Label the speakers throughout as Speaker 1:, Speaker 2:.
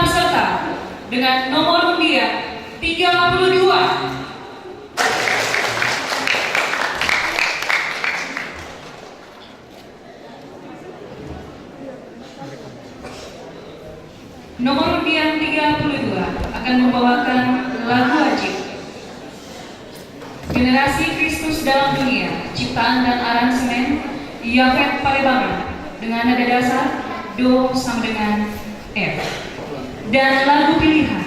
Speaker 1: peserta dengan nomor undian 32. Nomor undian 32 akan membawakan lagu wajib Generasi Kristus dalam Dunia, ciptaan dan aransemen Yafet Palembang dengan nada dasar Do sama dengan F, dan lagu pilihan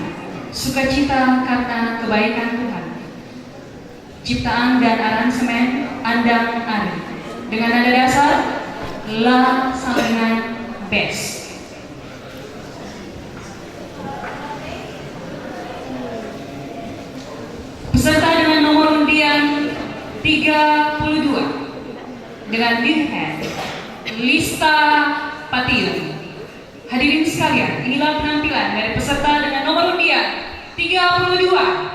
Speaker 1: Sukacita Karena Kebaikan Tuhan, ciptaan dan aransemen Andang Ari dengan nada dasar La sama dengan Bes. Peserta dengan nomor undian 32 dengan dirhen Lista Patiun. Hadirin sekalian, inilah penampilan dari peserta dengan nomor undian 32.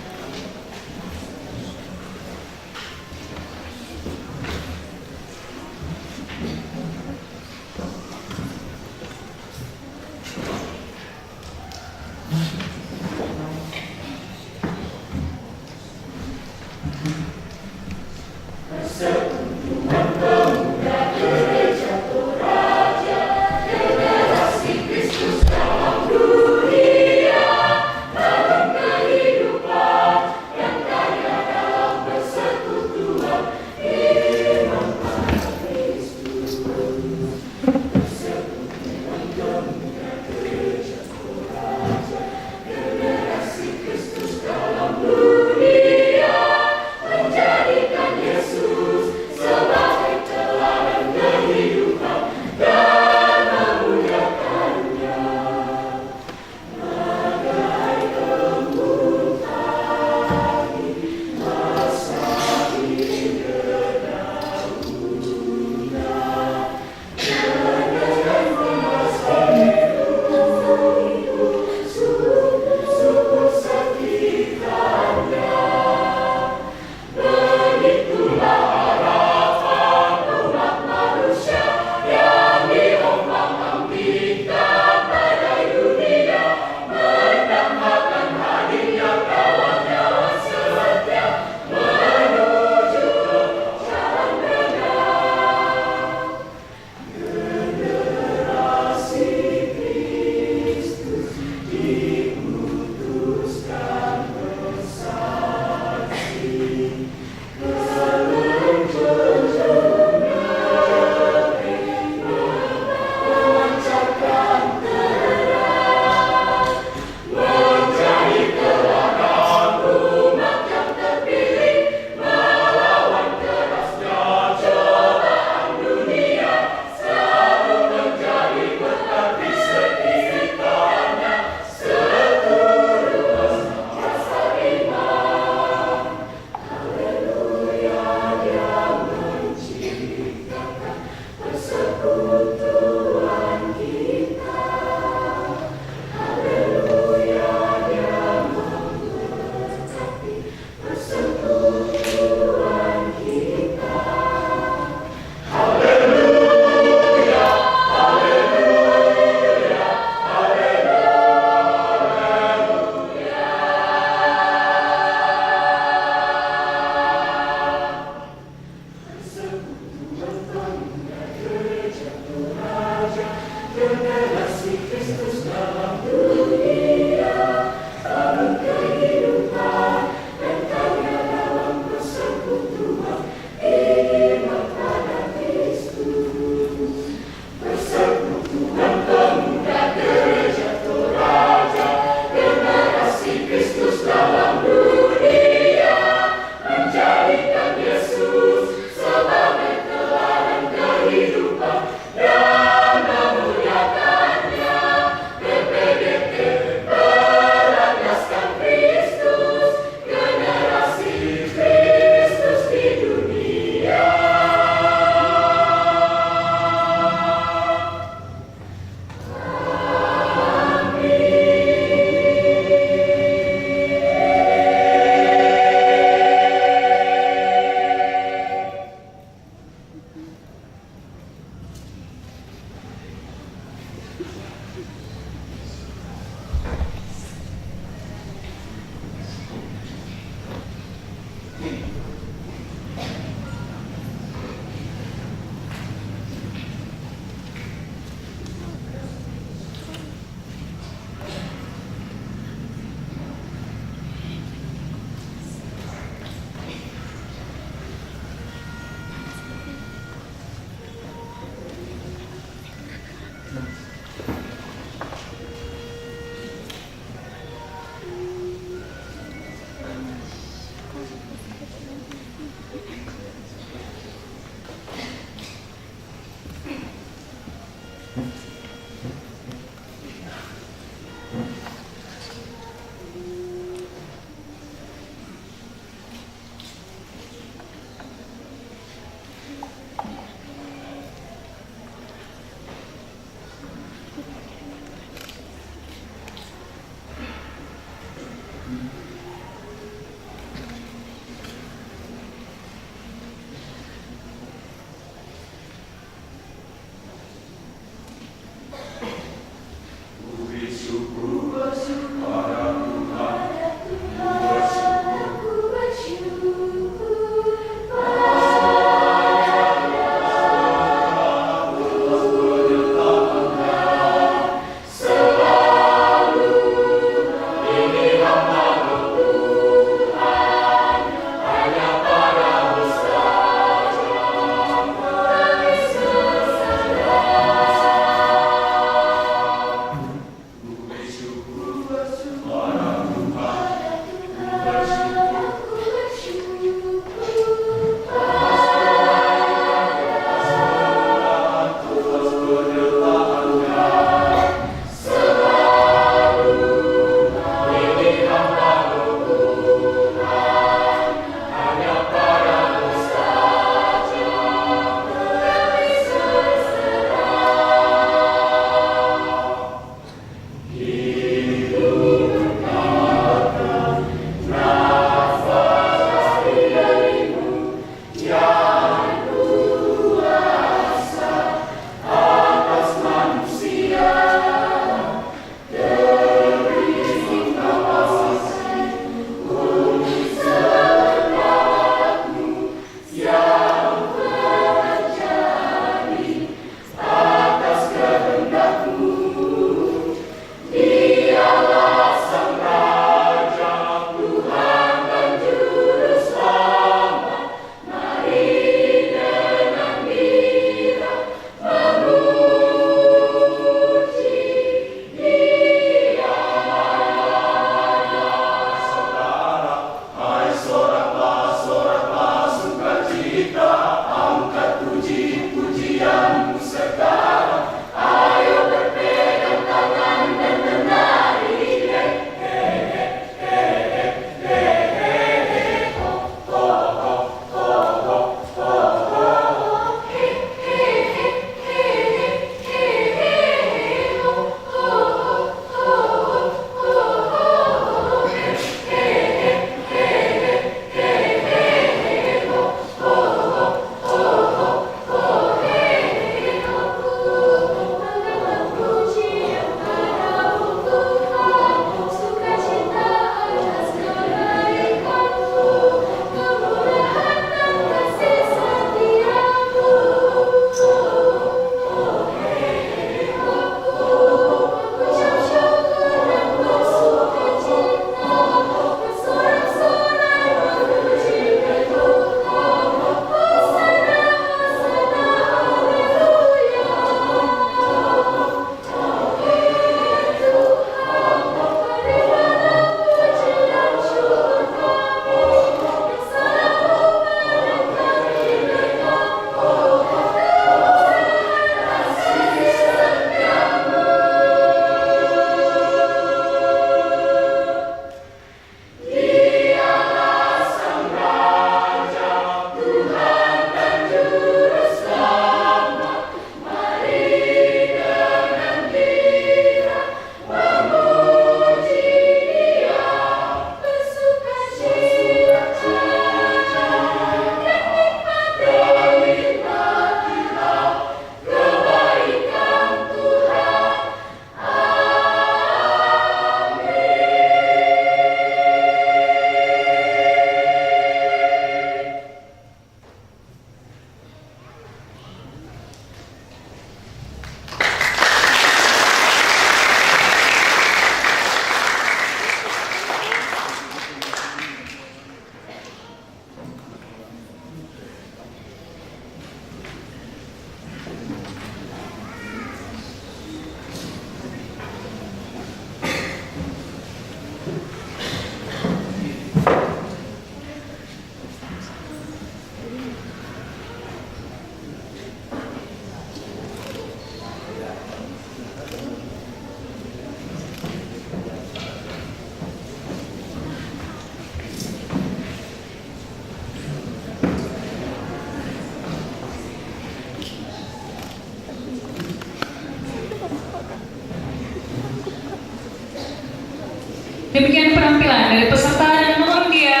Speaker 1: Demikian penampilan dari peserta dan nomor dia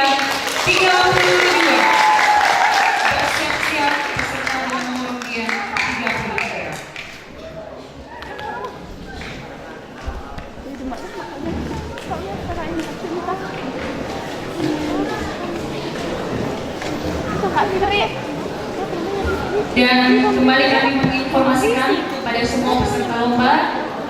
Speaker 1: 32. Bersiap-siap peserta dengan nomor dia 33. Dan kembali kami menginformasikan kepada semua peserta lomba,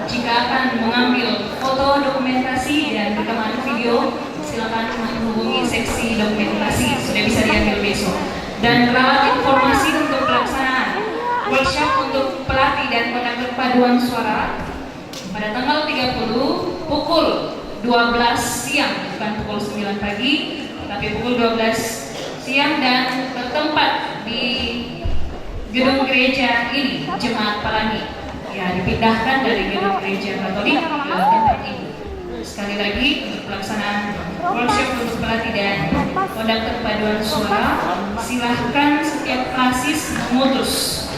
Speaker 1: jika akan mengambil foto dokumentasi dan rekaman video, silakan menghubungi seksi dokumentasi, sudah bisa diambil besok. Dan rawat informasi untuk pelaksanaan workshop untuk pelatih dan kontak perpaduan suara pada tanggal 30 pukul 12 siang, bukan pukul 9 pagi, tapi pukul 12 siang, dan bertempat di gedung gereja ini, Jemaat Pelangi. Ya, dipindahkan dari gedung gereja Katolik ke tempat ini. Sekali lagi, untuk pelaksanaan workshop untuk pelatih dan kondak perpaduan suara, silahkan setiap klasis mengutus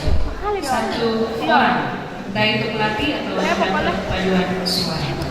Speaker 1: satu orang, entah itu pelatih atau kondak perpaduan suara.